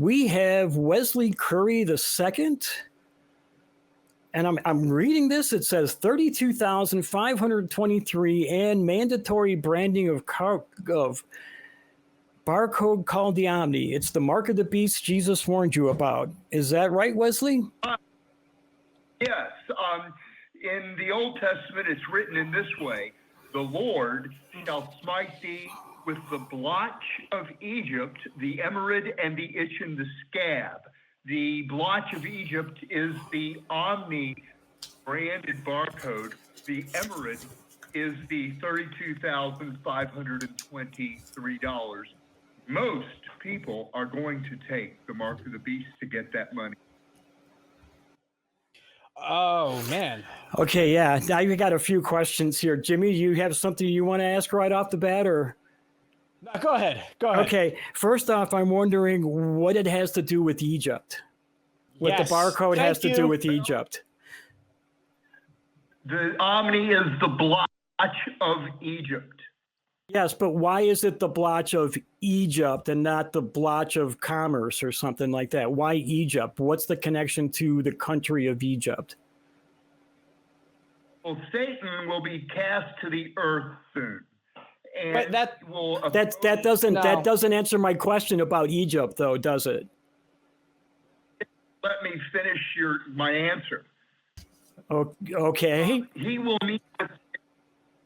We have Wesley Curry II. And I'm reading this. It says 32,523 and mandatory branding of barcode called the Omni. It's the mark of the beast Jesus warned you about. Is that right, Wesley? Yes. In the Old Testament, it's written in this way: the Lord shall smite thee with the blotch of Egypt, the emerald, and the itch in the scab. The blotch of Egypt is the Omni branded barcode. The emerald is the $32,523. Most people are going to take the mark of the beast to get that money. Oh, man. Okay, yeah. Now you got a few questions here. Jimmy, you have something you want to ask right off the bat, or? No, go ahead. Go ahead. Okay. First off, I'm wondering what it has to do with Egypt. What the barcode has to do with Egypt. The Omni is the blotch of Egypt. Yes, but why is it the blotch of Egypt and not the blotch of commerce or something like that? Why Egypt? What's the connection to the country of Egypt? Well, Satan will be cast to the earth soon. And But that doesn't answer my question about Egypt, though, does it? Let me finish my answer. Okay. He will meet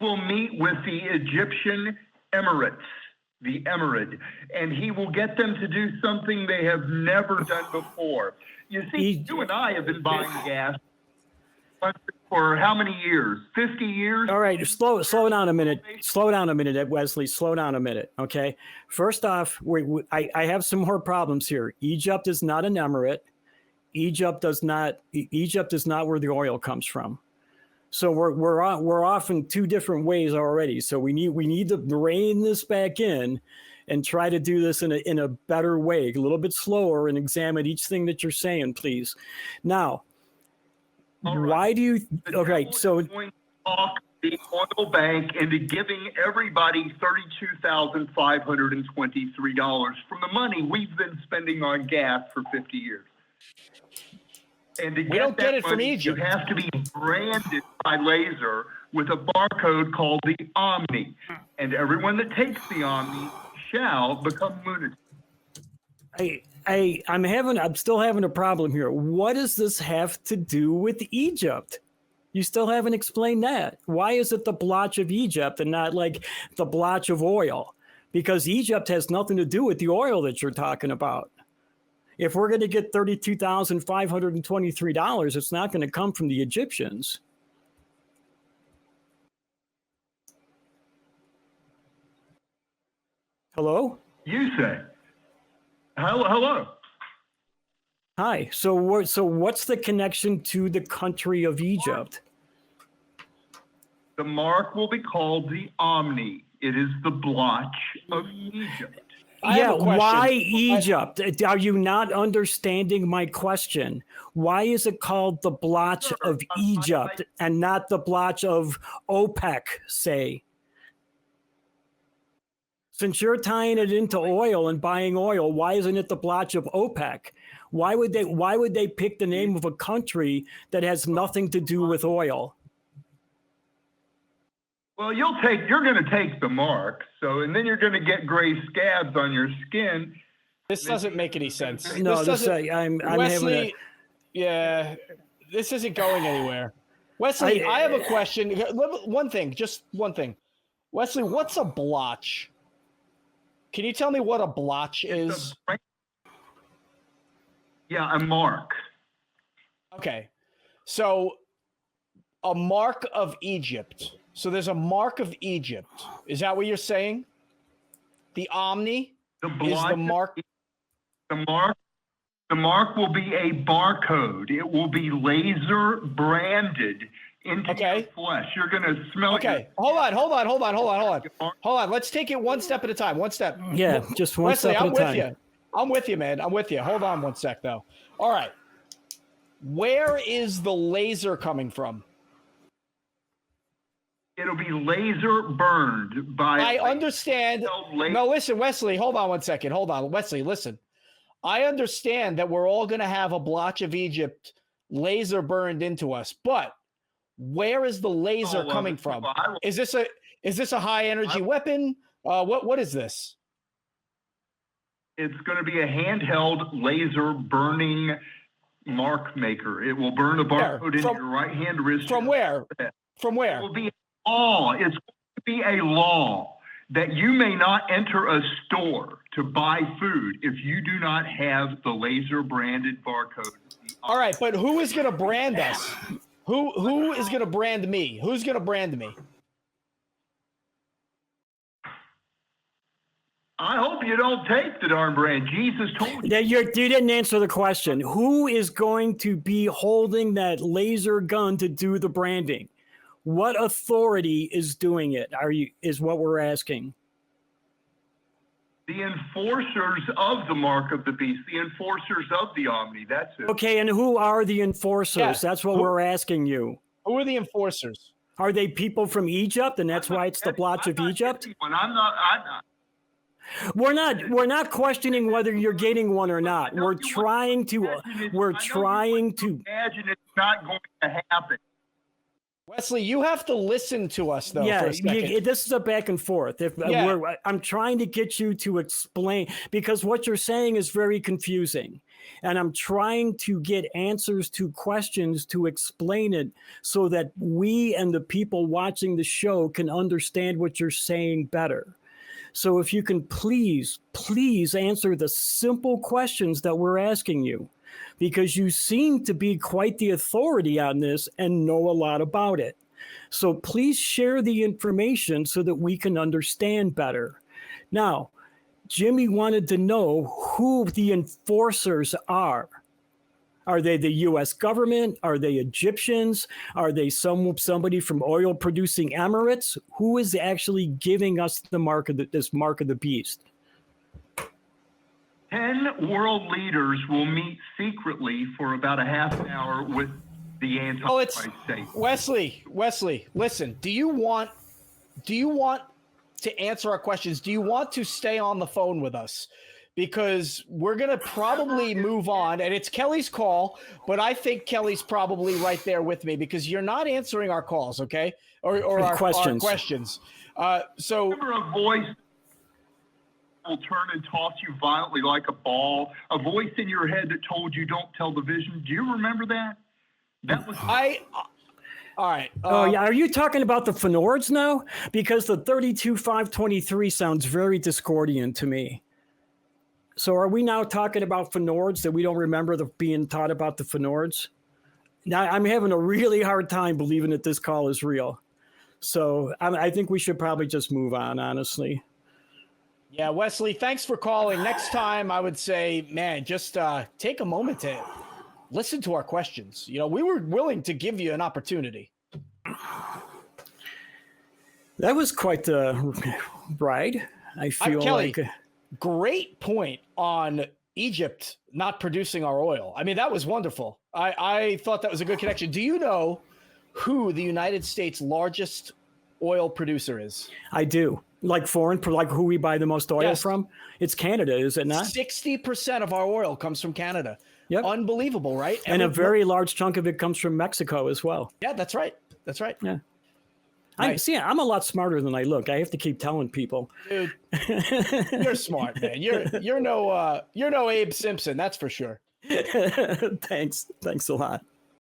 with the Egyptian Emirates, the emerald, and he will get them to do something they have never done before. You see, you and I have been buying gas for how many years? 50 years? All right, slow down a minute. Slow down a minute, Wesley. Slow down a minute, okay? First off, I have some more problems here. Egypt is not an emirate. Egypt is not where the oil comes from. So we're off in two different ways already. So we need to rein this back in and try to do this in a better way, a little bit slower, and examine each thing that you're saying, please. Now, why do you? Okay, so going to talk the oil bank into giving everybody $32,523 from the money we've been spending on gas for 50 years. And to get that money, you have to be branded by laser with a barcode called the Omni. And everyone that takes the Omni shall become lunatic. I'm still having a problem here. What does this have to do with Egypt? You still haven't explained that. Why is it the blotch of Egypt and not like the blotch of oil? Because Egypt has nothing to do with the oil that you're talking about. If we're going to get $32,523, it's not going to come from the Egyptians. Hello? You say. Hello. Hi. So what's the connection to the country of Egypt? The mark will be called the Omni. It is the blotch of Egypt. Yeah, why Egypt? Are you not understanding my question? Why is it called the blotch of Egypt and not the blotch of OPEC, say? Since you're tying it into oil and buying oil, why isn't it the blotch of OPEC? Why would they pick the name of a country that has nothing to do with oil? Well, you're going to take the mark, and then you're going to get gray scabs on your skin. This doesn't make any sense. No, I'm Wesley, yeah, this isn't going anywhere. Wesley, I have a question. Just one thing. Wesley, what's a blotch? Can you tell me what a blotch is? Yeah, a mark. Okay. So a mark of Egypt. So there's a mark of Egypt. Is that what you're saying? The Omni is the mark. The mark will be a barcode. It will be laser branded into your flesh. You're going to smell it. Okay. Hold on. Let's take it one step at a time. One step. Yeah, just one Wesley, step at a time. I'm with you, man. I'm with you. Hold on one sec, though. All right. Where is the laser coming from? It'll be laser burned by. I understand. No, listen, Wesley, hold on one second. Hold on. Wesley, listen. I understand that we're all going to have a blotch of Egypt laser burned into us, but where is the laser coming from? Is this a high energy weapon? What is this? It's going to be a handheld laser burning mark maker. It will burn a barcode into your right hand wrist. From where? From where? It will be a law. It's going to be a law that you may not enter a store to buy food if you do not have the laser branded barcode. All right, but who is going to brand us? Who is going to brand me? Who's going to brand me? I hope you don't take the darn brand. Jesus told you. You didn't answer the question. Who is going to be holding that laser gun to do the branding? What authority is doing it? Is what we're asking. The enforcers of the mark of the beast, the enforcers of the Omni. That's it. Okay, and who are the enforcers? Yeah. That's what we're asking you. Who are the enforcers? Are they people from Egypt, and that's why it's the blotch of Egypt? I'm not. We're not questioning whether you're getting one or not. We're trying to imagine it's not going to happen. Wesley, you have to listen to us, though. Yeah, for a second. this is a back and forth. I'm trying to get you to explain, because what you're saying is very confusing. And I'm trying to get answers to questions to explain it so that we and the people watching the show can understand what you're saying better. So if you can please answer the simple questions that we're asking you, because you seem to be quite the authority on this and know a lot about it. So please share the information so that we can understand better. Now, Jimmy wanted to know who the enforcers are. Are they the U.S. government? Are they Egyptians? Are they somebody from oil-producing Emirates? Who is actually giving us the this mark of the beast? 10 world leaders will meet secretly for about a half an hour with the Antichrist state. Wesley, listen. Do you want to answer our questions? Do you want to stay on the phone with us? Because we're going to probably move on, and it's Kelly's call, but I think Kelly's probably right there with me because you're not answering our calls, okay? Or our questions. So remember a voice will turn and toss you violently like a ball, a voice in your head that told you don't tell the vision. Do you remember that? That was all right. Yeah. Are you talking about the Fenords now? Because the 32.523 sounds very Discordian to me. So are we now talking about Fenords that we don't remember being taught about the Fenords? Now I'm having a really hard time believing that this call is real. So I think we should probably just move on, honestly. Yeah, Wesley, thanks for calling. Next time, I would say, man, just take a moment to listen to our questions. You know, we were willing to give you an opportunity. That was quite the ride. I feel Kelly, like... Great point on Egypt not producing our oil. I mean, that was wonderful. I thought that was a good connection. Do you know who the United States' largest oil producer is? I do. Like who we buy the most oil from? It's Canada, is it not? 60% of our oil comes from Canada. Yep. Unbelievable, right? And a very large chunk of it comes from Mexico as well. Yeah, that's right. Yeah. Nice. I'm a lot smarter than I look. I have to keep telling people. Dude, you're smart, man. You're no Abe Simpson, that's for sure. Thanks a lot.